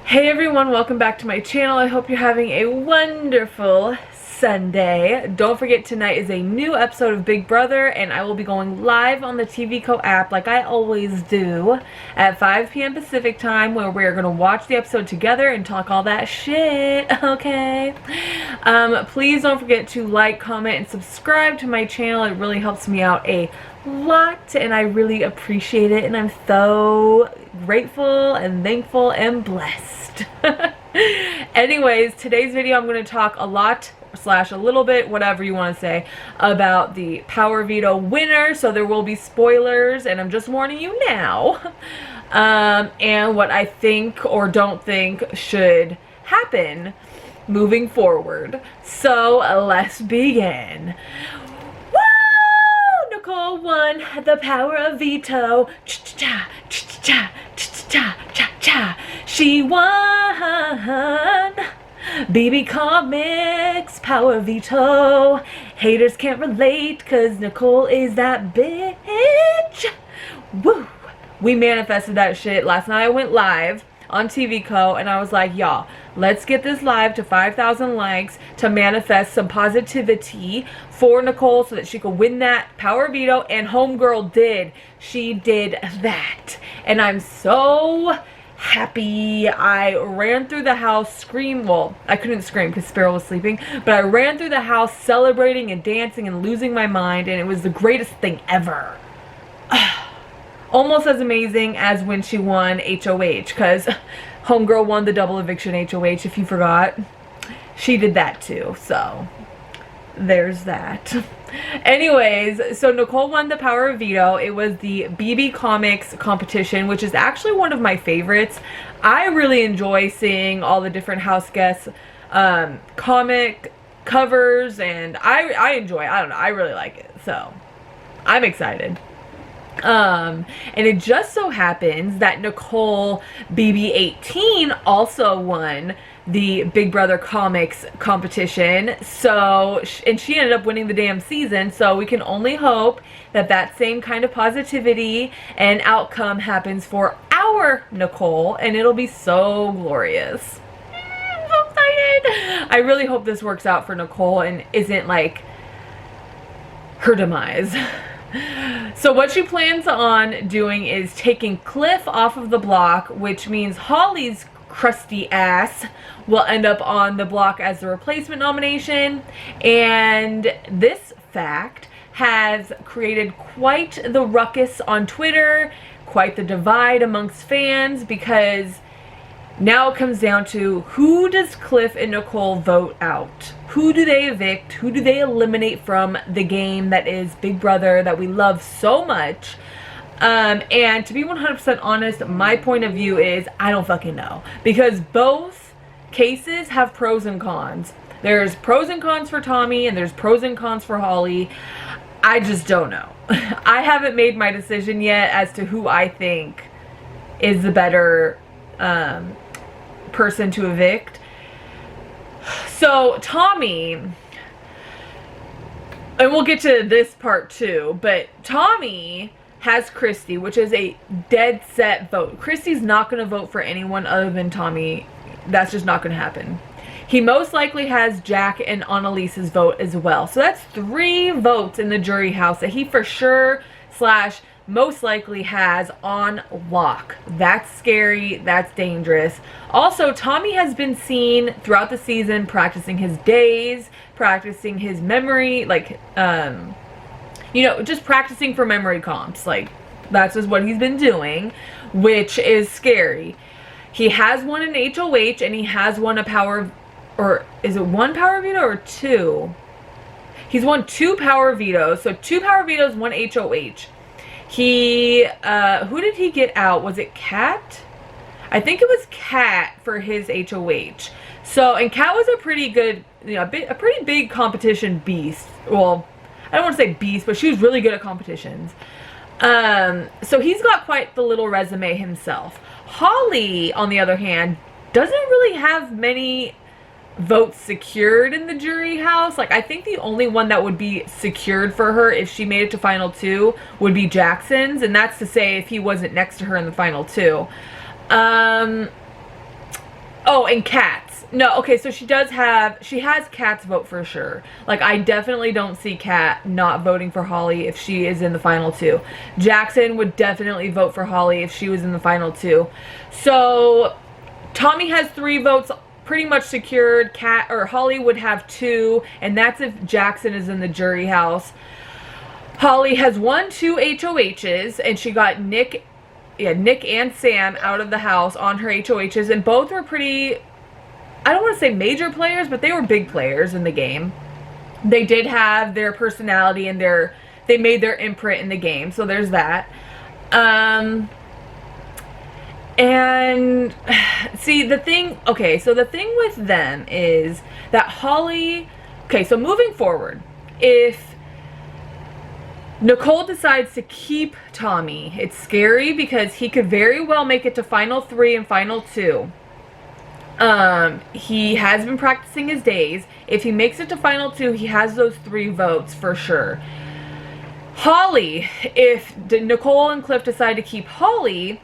Hey everyone, welcome back to my channel. I hope you're having a wonderful Sunday. Don't forget, tonight is a new episode of Big Brother, and I will be going live on the TVCO app like I always do at 5 p.m. Pacific time, where we're going to watch the episode together and talk all that shit, okay? Please don't forget to like, comment, and subscribe to my channel. It really helps me out a lot, and I really appreciate it, and I'm so grateful and thankful and blessed. Anyways, today's video I'm going to talk a lot / a little bit, whatever you want to say, about the power veto winner. So there will be spoilers, and I'm just warning you now. And what I think or don't think should happen moving forward. So let's begin. Woo! Nicole won the power of veto. She won. BB Comics power veto. Haters can't relate cause Nicole is that bitch. Woo! We manifested that shit. Last night I went live on TVCO and I was like, y'all, let's get this live to 5,000 likes to manifest some positivity for Nicole so that she could win that power veto, and homegirl did. She did that. And I'm so happy. I ran through the house well, I couldn't scream because Sparrow was sleeping, but I ran through the house celebrating and dancing and losing my mind, and it was the greatest thing ever. Almost as amazing as when she won HOH, because homegirl won the double eviction HOH, if you forgot. She did that too, so there's that. Anyways, so Nicole won the power of veto. It was the BB Comics competition, which is actually one of my favorites. I really enjoy seeing all the different house guests comic covers, and I enjoy it. I don't know, I really like it, so I'm excited. And it just so happens that Nicole BB18 also won the Big Brother Comics competition, so, and she ended up winning the damn season, so we can only hope that that same kind of positivity and outcome happens for our Nicole, and it'll be so glorious. I'm so excited. I really hope this works out for Nicole and isn't like her demise. So what she plans on doing is taking Cliff off of the block, which means Holly's crusty ass will end up on the block as the replacement nomination. And this fact has created quite the ruckus on Twitter, quite the divide amongst fans, because now it comes down to, who does Cliff and Nicole vote out? Who do they evict? Who do they eliminate from the game that is Big Brother that we love so much? And to be 100% honest, my point of view is, I don't fucking know. Because both cases have pros and cons. There's pros and cons for Tommy, and there's pros and cons for Holly. I just don't know. I haven't made my decision yet as to who I think is the better person to evict. So Tommy, and we'll get to this part too, but Tommy has Christie, which is a dead set vote. Christie's not going to vote for anyone other than Tommy. That's just not going to happen. He most likely has Jack and Annalise's vote as well. So that's 3 votes in the jury house that he for sure / most likely has on lock. That's scary. That's dangerous. Also, Tommy has been seen throughout the season practicing his days, practicing his memory, like, you know, just practicing for memory comps. Like, that's just what he's been doing, which is scary. He has won an HOH, and he has won a power, or is it 1 power veto or 2? He's won 2 power vetoes. So 2 power vetoes, 1 HOH. He, who did he get out? Was it Kat? I think it was Kat for his HOH. So, and Kat was a pretty good, you know, a pretty big competition beast. Well, I don't want to say beast, but she was really good at competitions. So he's got quite the little resume himself. Holly, on the other hand, doesn't really have many votes secured in the jury house. Like, I think the only one that would be secured for her if she made it to final 2 would be Jackson's, and that's to say if he wasn't next to her in the final 2. Oh, and Kat's. No, okay, so she has Kat's vote for sure. Like, I definitely don't see Kat not voting for Holly if she is in the final two. Jackson would definitely vote for Holly if she was in the final two. So, Tommy has 3 votes pretty much secured. Holly would have 2, and that's if Jackson is in the jury house. Holly has won 2 HOHs, and she got Nick and Sam out of the house on her HOHs, and both were pretty, I don't want to say major players, but they were big players in the game. They did have their personality and they made their imprint in the game, so there's that. And see, the thing with them is that Holly, okay, so moving forward, if Nicole decides to keep Tommy, it's scary because he could very well make it to final 3 and final 2. He has been practicing his days. If he makes it to final 2, he has those 3 votes for sure. Holly, if Nicole and Cliff decide to keep Holly,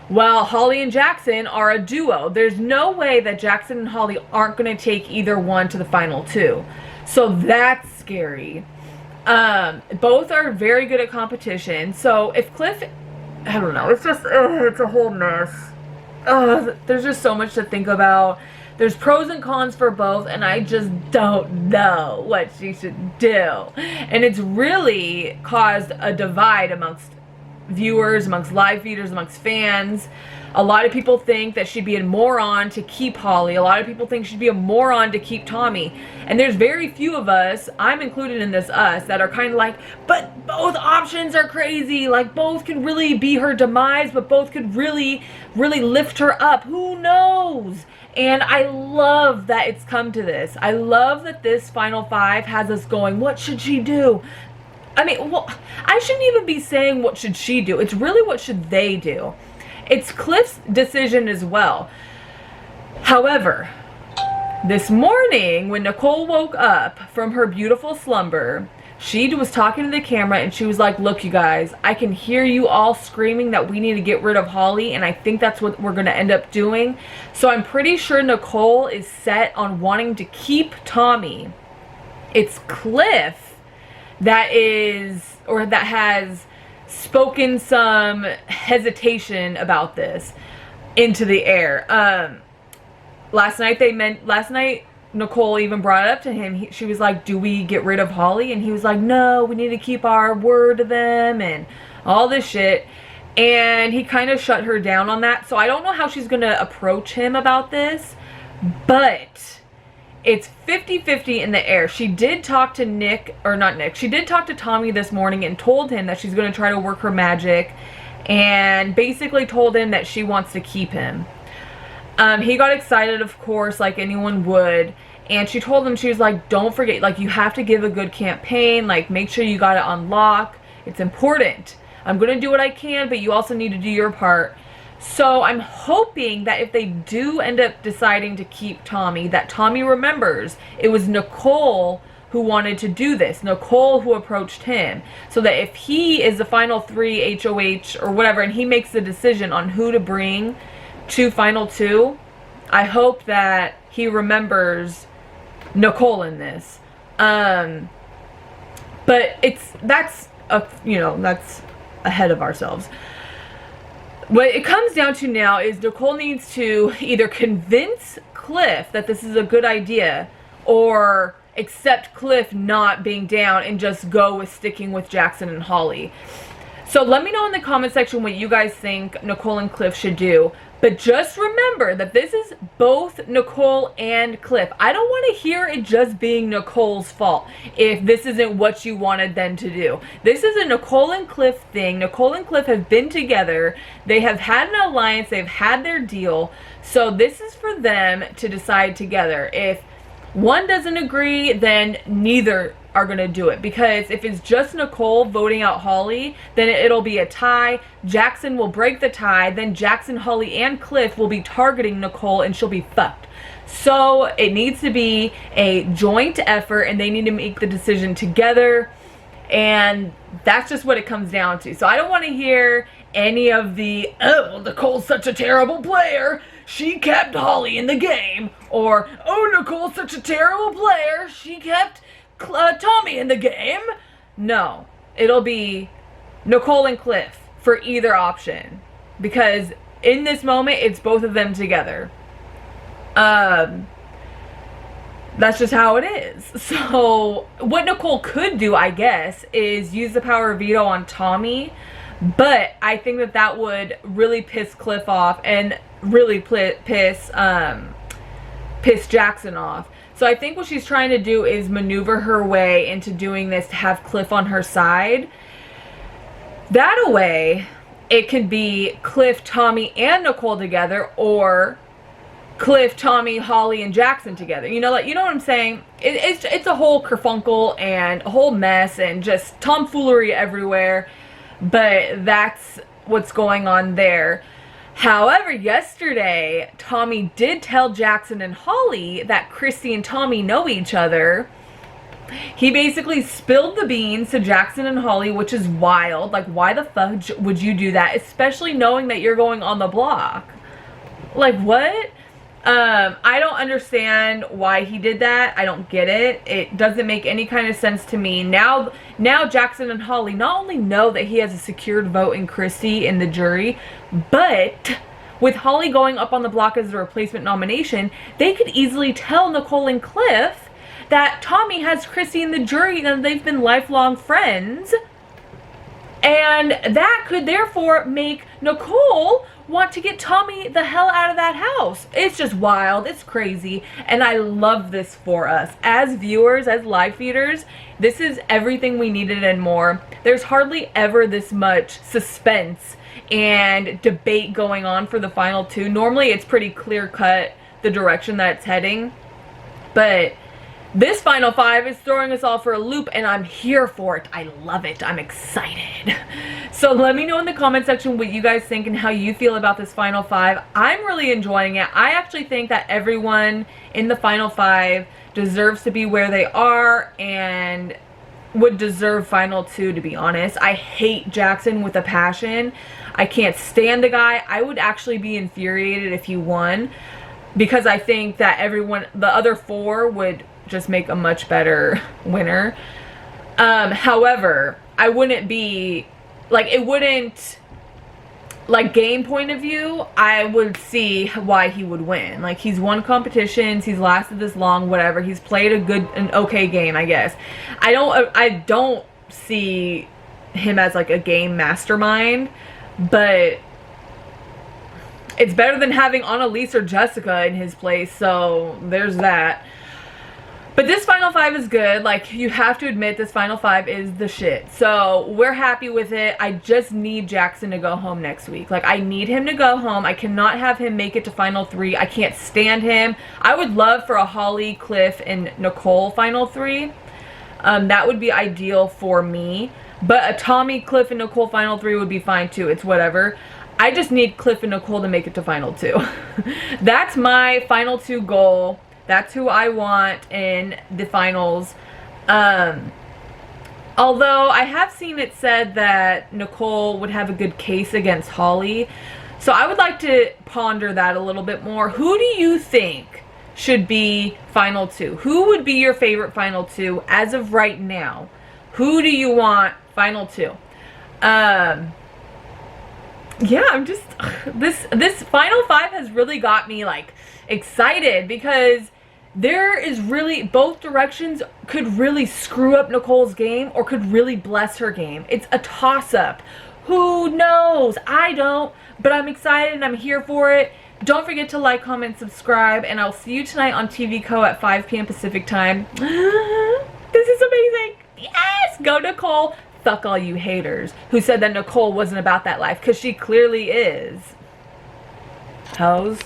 well, Holly and Jackson are a duo. There's no way that Jackson and Holly aren't going to take either one to the final 2. So that's scary. Both are very good at competition. So if Cliff, I don't know, it's just, it's a whole mess. There's just so much to think about. There's pros and cons for both, and I just don't know what she should do. And it's really caused a divide amongst viewers, amongst live feeders, amongst fans. A lot of people think that she'd be a moron to keep Holly. A lot of people think she'd be a moron to keep Tommy. And there's very few of us, I'm included in this us, that are kind of like, but both options are crazy. Like, both could really be her demise, but both could really, really lift her up. Who knows? And I love that it's come to this. I love that this final 5 has us going, what should she do? I mean, well, I shouldn't even be saying what should she do. It's really what should they do. It's Cliff's decision as well. However, this morning when Nicole woke up from her beautiful slumber, she was talking to the camera and she was like, look, you guys, I can hear you all screaming that we need to get rid of Holly, and I think that's what we're going to end up doing. So I'm pretty sure Nicole is set on wanting to keep Tommy. It's Cliff that has spoken some hesitation about this into the air. Last night Nicole even brought it up to him. She was like, do we get rid of Holly? And he was like, no, we need to keep our word to them and all this shit. And he kind of shut her down on that. So I don't know how she's going to approach him about this, but it's 50-50 in the air. She did talk to she did talk to Tommy this morning and told him that she's going to try to work her magic and basically told him that she wants to keep him. He got excited, of course, like anyone would, and she told him, she was like, don't forget, like, you have to give a good campaign, like, make sure you got it on lock. It's important. I'm going to do what I can, but you also need to do your part. So I'm hoping that if they do end up deciding to keep Tommy, that Tommy remembers it was Nicole who wanted to do this. Nicole who approached him. So that if he is the final 3 HOH or whatever, and he makes the decision on who to bring to final 2, I hope that he remembers Nicole in this. But that's ahead of ourselves. What it comes down to now is Nicole needs to either convince Cliff that this is a good idea or accept Cliff not being down and just go with sticking with Jackson and Holly. So let me know in the comment section what you guys think Nicole and Cliff should do. But just remember that this is both Nicole and Cliff. I don't want to hear it just being Nicole's fault if this isn't what you wanted them to do. This is a Nicole and Cliff thing. Nicole and Cliff have been together. They have had an alliance. They've had their deal. So this is for them to decide together. If one doesn't agree, then neither are going to do it, because if it's just Nicole voting out Holly, then it'll be a tie. Jackson will break the tie, then Jackson, Holly, and Cliff will be targeting Nicole and she'll be fucked. So it needs to be a joint effort and they need to make the decision together, and that's just what it comes down to. So I don't want to hear any of the, oh, well, Nicole's such a terrible player, she kept Holly in the game, or, oh, Nicole's such a terrible player, she kept Tommy in the game. No, it'll be Nicole and Cliff for either option, because in this moment, it's both of them together. That's just how it is. So what Nicole could do, I guess, is use the power of veto on Tommy, but I think that that would really piss Cliff off and really piss Jackson off. So I think what she's trying to do is maneuver her way into doing this to have Cliff on her side. That way, it can be Cliff, Tommy, and Nicole together, or Cliff, Tommy, Holly, and Jackson together. You know, like, you know what I'm saying? It's a whole kerfunkel and a whole mess and just tomfoolery everywhere. But that's what's going on there. However, yesterday, Tommy did tell Jackson and Holly that Christie and Tommy know each other. He basically spilled the beans to Jackson and Holly, which is wild. Like, why the fuck would you do that? Especially knowing that you're going on the block. Like, what? I don't understand why he did that. I don't get it. It doesn't make any kind of sense to me. Now Jackson and Holly not only know that he has a secured vote in Christie in the jury, but with Holly going up on the block as a replacement nomination, they could easily tell Nicole and Cliff that Tommy has Christie in the jury and they've been lifelong friends. And that could therefore make Nicole want to get Tommy the hell out of that house. It's just wild. It's crazy. And I love this for us. As viewers, as live feeders, this is everything we needed and more. There's hardly ever this much suspense and debate going on for the final two. Normally it's pretty clear cut the direction that it's heading. But this final five is throwing us all for a loop, and I'm here for it. I love it. I'm excited. So let me know in the comment section what you guys think and how you feel about this final five. I'm really enjoying it. I actually think that everyone in the final five deserves to be where they are and would deserve final two, to be honest. I hate Jackson with a passion. I can't stand the guy. I would actually be infuriated if he won, because I think that the other four would just make a much better winner. However, I wouldn't be like, it wouldn't, like, game point of view, I would see why he would win. Like, he's won competitions, he's lasted this long, whatever, he's played an okay game, I guess. I don't see him as like a game mastermind, but it's better than having Annalise or Jessica in his place, so there's that. But this final five is good. Like, you have to admit, this final five is the shit. So we're happy with it. I just need Jackson to go home next week. Like, I need him to go home. I cannot have him make it to final three. I can't stand him. I would love for a Holly, Cliff, and Nicole final three. That would be ideal for me. But a Tommy, Cliff, and Nicole final three would be fine too. It's whatever. I just need Cliff and Nicole to make it to final two. That's my final two goal. That's who I want in the finals. Although I have seen it said that Nicole would have a good case against Holly. So I would like to ponder that a little bit more. Who do you think should be final two? Who would be your favorite final two as of right now? Who do you want final two? Yeah, I'm just, this final five has really got me like excited, because there is really, both directions could really screw up Nicole's game or could really bless her game. It's a toss-up. Who knows? I don't, but I'm excited and I'm here for it. Don't forget to like, comment, subscribe, and I'll see you tonight on TVCO at 5 p.m. Pacific time. This is amazing. Yes! Go Nicole. Fuck all you haters who said that Nicole wasn't about that life, because she clearly is. Hoes.